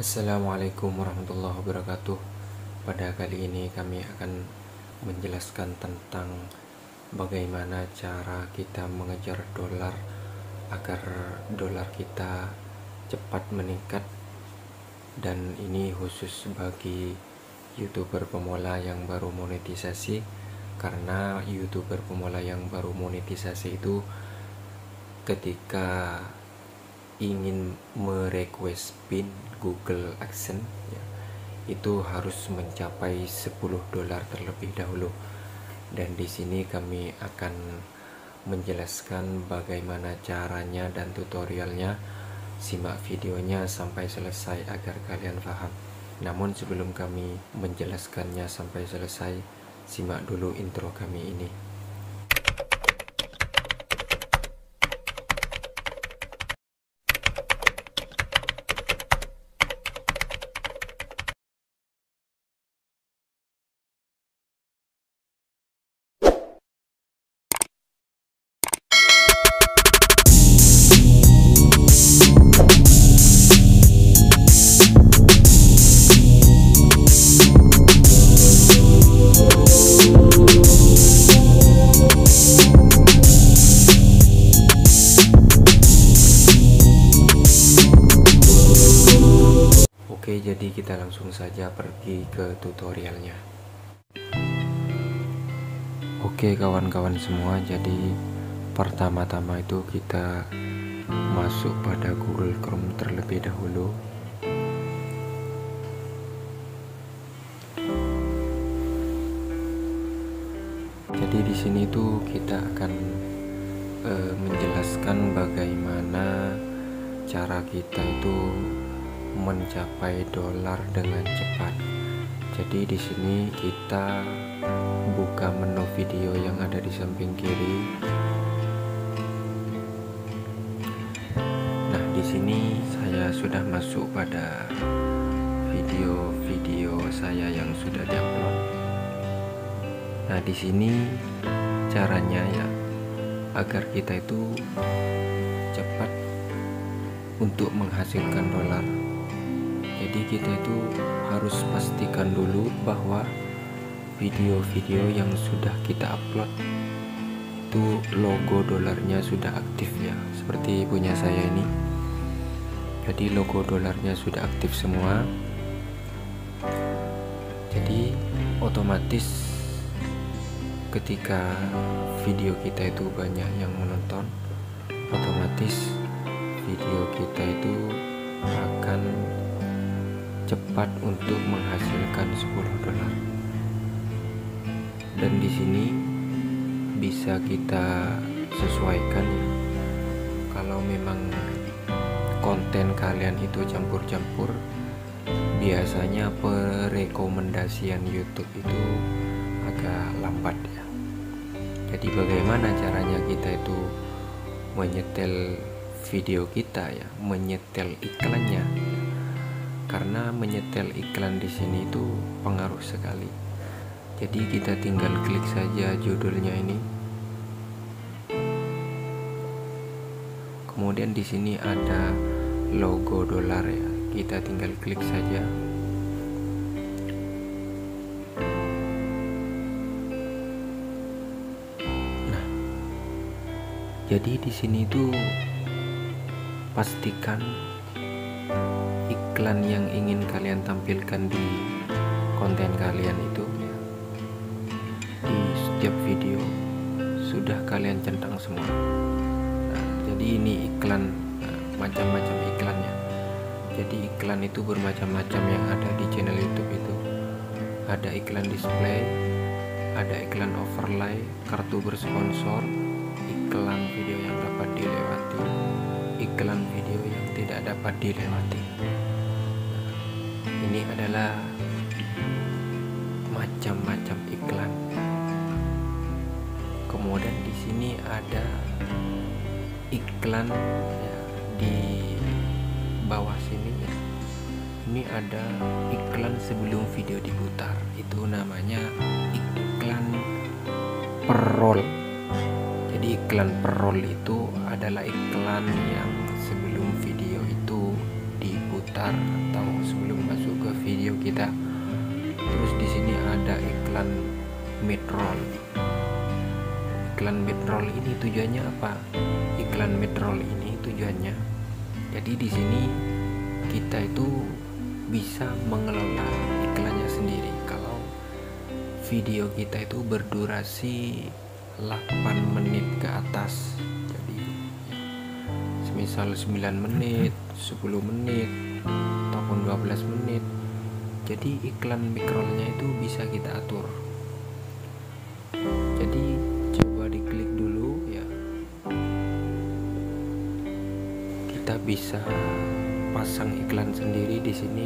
Assalamualaikum warahmatullahi wabarakatuh. Pada kali ini kami akan menjelaskan tentang bagaimana cara kita mengejar dolar agar dolar kita cepat meningkat. Dan ini khusus bagi YouTuber pemula yang baru monetisasi, karena YouTuber pemula yang baru monetisasi itu ketika ingin merequest pin Google AdSense ya, itu harus mencapai 10 dolar terlebih dahulu. Dan di sini kami akan menjelaskan bagaimana caranya dan tutorialnya. Simak videonya sampai selesai agar kalian paham. Namun sebelum kami menjelaskannya sampai selesai, simak dulu intro kami ini. Oke, jadi kita langsung saja pergi ke tutorialnya. Oke kawan-kawan semua, jadi pertama-tama itu kita masuk pada Google Chrome terlebih dahulu. Jadi di sini tuh kita akan menjelaskan bagaimana cara kita itu mencapai dolar dengan cepat. Jadi di sini kita buka menu video yang ada di samping kiri. Nah, di sini saya sudah masuk pada video-video saya yang sudah diupload. Nah, di sini caranya ya agar kita itu cepat untuk menghasilkan dolar. Jadi kita itu harus pastikan dulu bahwa video-video yang sudah kita upload itu logo dolarnya sudah aktif ya, seperti punya saya ini. Jadi logo dolarnya sudah aktif semua. Jadi otomatis ketika video kita itu banyak yang menonton, otomatis video kita itu akan cepat untuk menghasilkan 10 dolar. Dan di sini bisa kita sesuaikan ya. Kalau memang konten kalian itu campur-campur, biasanya perekomendasian YouTube itu agak lambat ya. Jadi bagaimana caranya kita itu menyetel video kita ya, menyetel iklannya. Karena menyetel iklan di sini itu pengaruh sekali. Jadi kita tinggal klik saja judulnya ini. Kemudian di sini ada logo dolar ya. Kita tinggal klik saja. Nah, jadi di sini tuh pastikan iklan yang ingin kalian tampilkan di konten kalian itu ya, di setiap video sudah kalian centang semua. Nah, jadi ini iklan, macam-macam iklannya. Jadi iklan itu bermacam-macam yang ada di channel YouTube itu. Ada iklan display, ada iklan overlay, kartu bersponsor, iklan video yang dapat dilewati, iklan video yang tidak dapat dilewati. Ini adalah macam-macam iklan. Kemudian di sini ada iklan ya, di bawah sini ya. Ini ada iklan sebelum video diputar. Itu namanya iklan per-roll. Jadi iklan per-roll itu adalah iklan yang sebelum video itu diputar atau video kita. Terus di sini ada iklan midroll. Iklan midroll ini tujuannya apa? Iklan midroll ini tujuannya, jadi di sini kita itu bisa mengelola iklannya sendiri. Kalau video kita itu berdurasi 8 menit ke atas, jadi ya, semisal 9 menit, 10 menit, ataupun 12 menit, jadi iklan midrollnya itu bisa kita atur. Jadi coba diklik dulu ya, kita bisa pasang iklan sendiri di sini,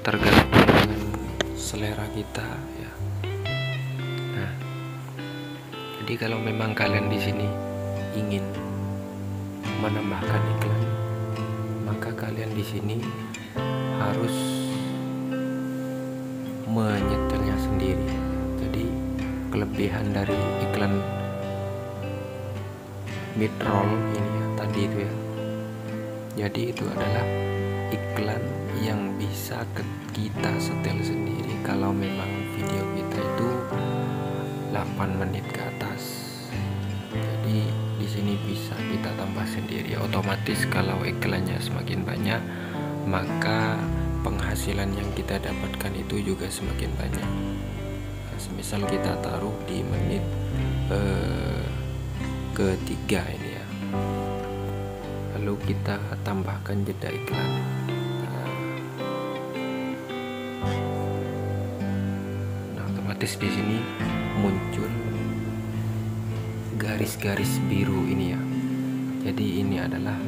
tergantung dengan selera kita ya. Nah, jadi kalau memang kalian di sini ingin menambahkan iklan, maka kalian di sini harus menyetelnya sendiri. Jadi kelebihan dari iklan midroll ini ya, tadi itu ya, jadi itu adalah iklan yang bisa kita setel sendiri kalau memang video kita itu 8 menit ke atas. Jadi di sini bisa kita tambah sendiri. Otomatis kalau iklannya semakin banyak, maka penghasilan yang kita dapatkan itu juga semakin banyak. Nah, semisal kita taruh di menit ketiga ini ya, lalu kita tambahkan jeda iklan. Nah, otomatis di sini muncul garis-garis biru ini ya. Jadi ini adalah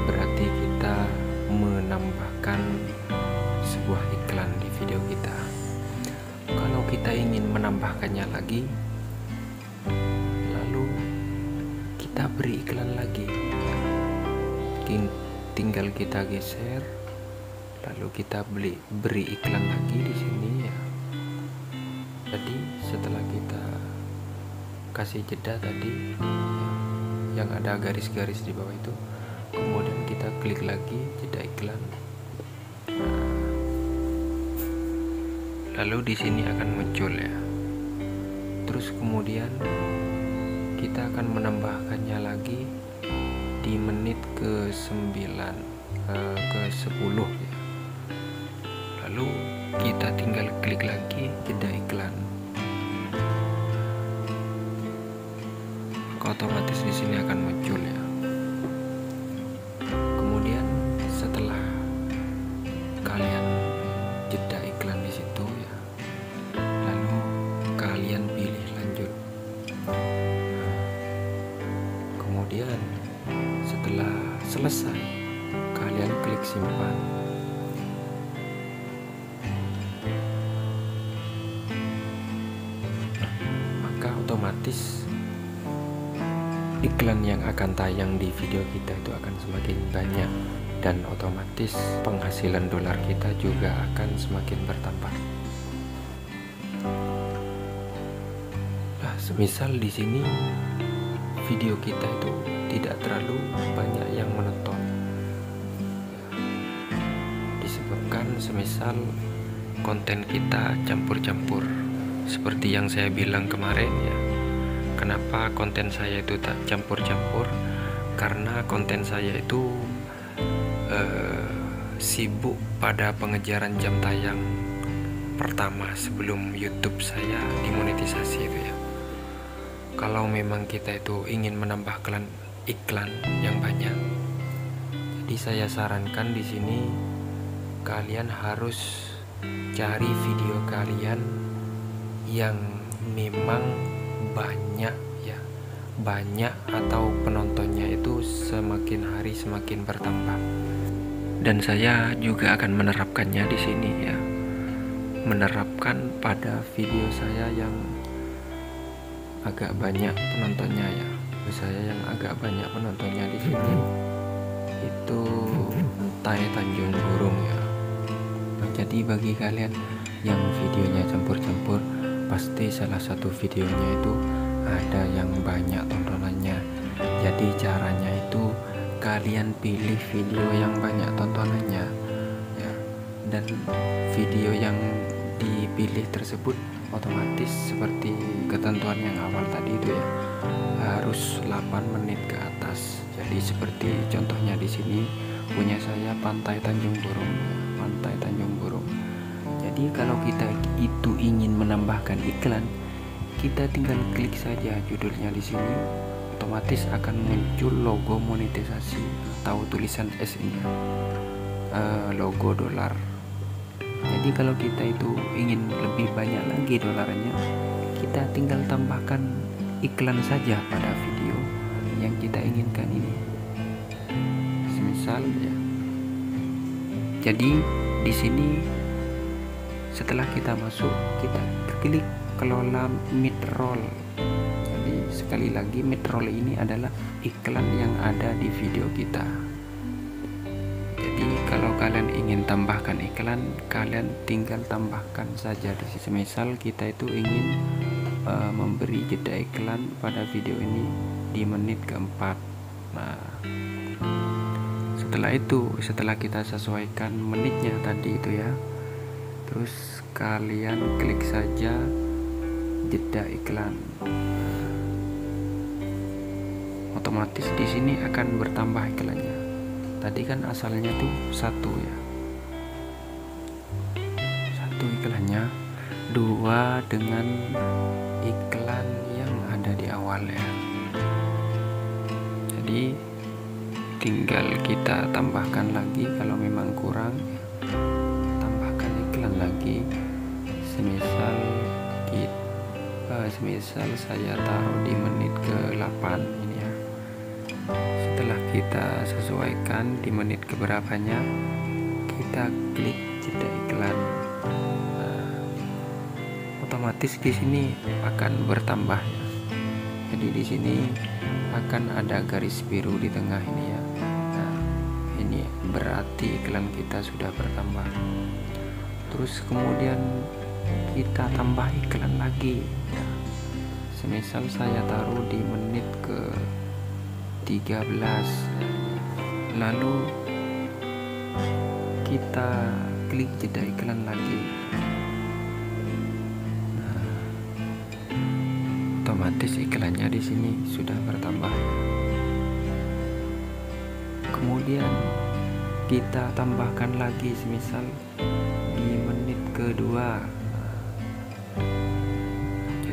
berarti kita menambahkan sebuah iklan di video kita. Kalau kita ingin menambahkannya lagi, lalu kita beri iklan lagi. Tinggal kita geser, lalu kita beri iklan lagi di sini ya. Jadi setelah kita kasih jeda tadi yang ada garis-garis di bawah itu, kemudian kita klik lagi jeda iklan. Nah, lalu di sini akan muncul ya. Terus kemudian kita akan menambahkannya lagi di menit ke-9 ke-10 ya. Lalu kita tinggal klik lagi jeda iklan. Otomatis di sini akan muncul ya. Kemudian setelah kalian jeda iklan di situ ya, lalu kalian pilih lanjut. Kemudian setelah selesai, kalian klik simpan. Maka otomatis iklan yang akan tayang di video kita itu akan semakin banyak, dan otomatis penghasilan dolar kita juga akan semakin bertambah. Nah, semisal di sini video kita itu tidak terlalu banyak yang menonton, disebabkan semisal konten kita campur-campur, seperti yang saya bilang kemarin ya. Kenapa konten saya itu tak campur-campur? Karena konten saya itu sibuk pada pengejaran jam tayang pertama sebelum YouTube saya dimonetisasi itu ya. Kalau memang kita itu ingin menambah iklan yang banyak, jadi saya sarankan di sini kalian harus cari video kalian yang memang banyak atau penontonnya itu semakin hari semakin bertambah. Dan saya juga akan menerapkannya di sini ya, menerapkan pada video saya yang agak banyak penontonnya ya. Saya yang agak banyak penontonnya di sini itu Tai Tanjung Burung ya. Jadi bagi kalian yang videonya campur-campur, pasti salah satu videonya itu ada yang banyak tontonannya. Jadi caranya itu kalian pilih video yang banyak tontonannya ya, dan video yang dipilih tersebut otomatis seperti ketentuan yang awal tadi itu ya, harus 8 menit ke atas. Jadi seperti contohnya di sini punya saya Pantai Tanjung Burung, Pantai Tanjung Burung. Jadi kalau kita itu ingin menambahkan iklan, kita tinggal klik saja judulnya di sini, otomatis akan muncul logo monetisasi atau tulisan S ini, logo dolar. Jadi kalau kita itu ingin lebih banyak lagi dolarnya, kita tinggal tambahkan iklan saja pada video yang kita inginkan ini. Semisal ya. Jadi di sini setelah kita masuk, kita klik kelola mid-roll. Jadi sekali lagi, mid-roll ini adalah iklan yang ada di video kita. Jadi kalau kalian ingin tambahkan iklan, kalian tinggal tambahkan saja di sini. Misal kita itu ingin memberi jeda iklan pada video ini di menit keempat. Nah, setelah kita sesuaikan menitnya tadi itu ya, terus kalian klik saja jeda iklan. Otomatis di sini akan bertambah iklannya. Tadi kan asalnya tuh 1 ya, 1 iklannya, 2 dengan iklan yang ada di awal ya. Jadi tinggal kita tambahkan lagi, kalau memang kurang tambahkan iklan lagi. Semisal saya taruh di menit ke-8 ini ya. Setelah kita sesuaikan di menit keberapanya, kita klik jeda iklan. Otomatis di sini akan bertambah ya. Jadi di sini akan ada garis biru di tengah ini ya. Nah, ini berarti iklan kita sudah bertambah. Terus kemudian kita tambah iklan lagi ya. Semisal saya taruh di menit ke-13, lalu kita klik jeda iklan lagi. Nah, otomatis iklannya di sini sudah bertambah. Kemudian kita tambahkan lagi semisal di menit kedua.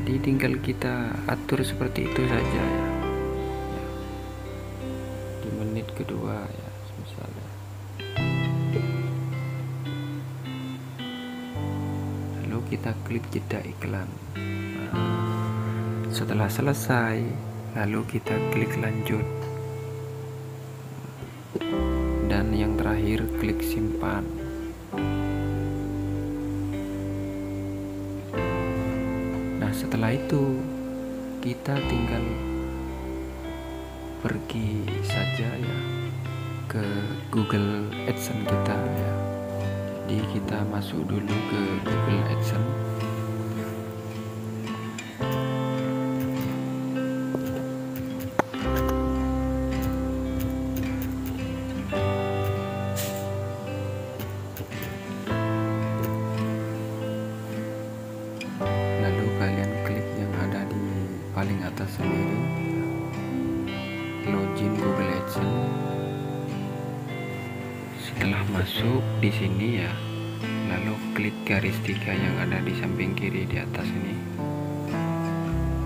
Jadi tinggal kita atur seperti itu saja ya. Di menit kedua ya misalnya. Lalu kita klik jeda iklan. Nah, setelah selesai, lalu kita klik lanjut. Dan yang terakhir klik simpan. Setelah itu kita tinggal pergi saja ya ke Google AdSense kita ya. Jadi kita masuk dulu ke Google AdSense. Paling atas sendiri, login Google AdSense. Setelah masuk di sini ya, lalu klik garis 3 yang ada di samping kiri di atas ini.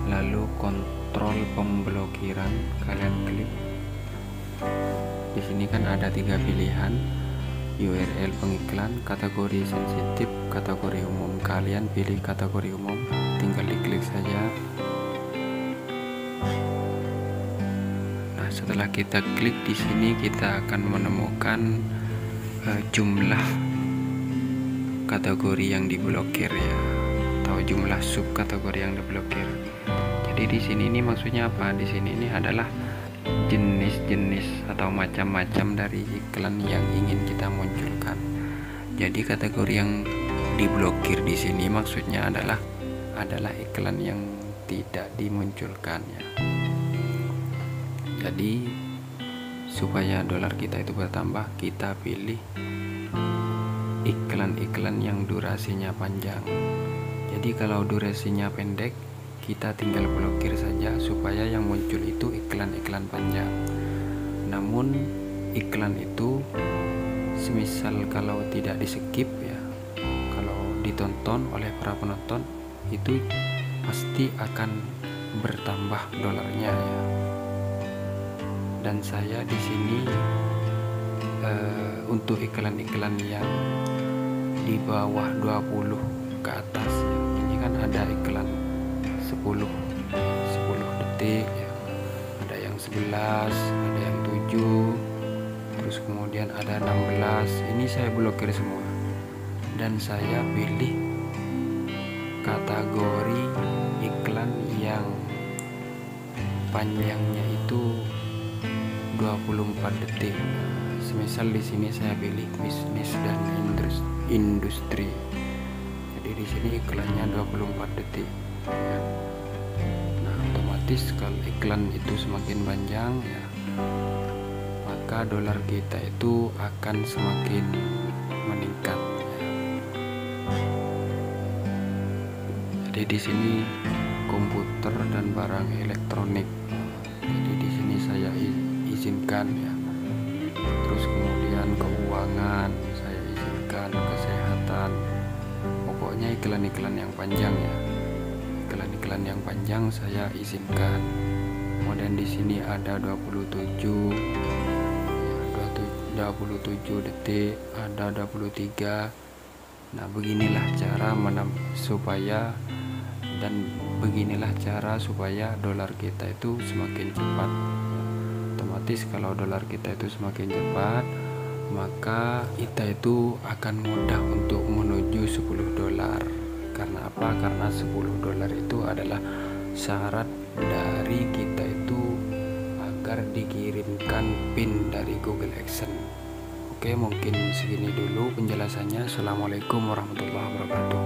Lalu kontrol pemblokiran kalian klik. Di sini kan ada 3 pilihan, URL pengiklan, kategori sensitif, kategori umum. Kalian pilih kategori umum, tinggal diklik saja. Setelah kita klik di sini, kita akan menemukan jumlah kategori yang diblokir ya, atau jumlah subkategori yang diblokir. Jadi di sini ini maksudnya apa? Di sini ini adalah jenis-jenis atau macam-macam dari iklan yang ingin kita munculkan. Jadi kategori yang diblokir di sini maksudnya adalah iklan yang tidak dimunculkan ya. Jadi supaya dolar kita itu bertambah, kita pilih iklan-iklan yang durasinya panjang. Jadi kalau durasinya pendek, kita tinggal blokir saja supaya yang muncul itu iklan-iklan panjang. Namun iklan itu semisal kalau tidak di skip ya, kalau ditonton oleh para penonton itu pasti akan bertambah dolarnya ya. Dan saya di sini untuk iklan-iklan yang di bawah 20 ke atas ya, ini kan ada iklan 10 detik ya, ada yang 11, ada yang 7, terus kemudian ada 16. Ini saya blokir semua dan saya pilih kategori iklan yang panjangnya itu 24 detik. Semisal di sini saya pilih bisnis dan industri. Jadi di sini iklannya 24 detik. Ya. Nah, otomatis kalau iklan itu semakin panjang ya, maka dolar kita itu akan semakin meningkat. Ya. Jadi di sini komputer dan barang elektronik. Jadi di sini saya izinkan ya. Terus kemudian keuangan saya izinkan, kesehatan. Pokoknya iklan-iklan yang panjang ya. Iklan-iklan yang panjang saya izinkan. Kemudian di sini ada 27 detik, ada 23. Nah, beginilah cara beginilah cara supaya dolar kita itu semakin cepat. Otomatis kalau dolar kita itu semakin cepat, maka kita itu akan mudah untuk menuju 10 dolar. Karena apa? Karena 10 dolar itu adalah syarat dari kita itu agar dikirimkan PIN dari Google Adsense. Oke, mungkin segini dulu penjelasannya. Assalamualaikum warahmatullahi wabarakatuh.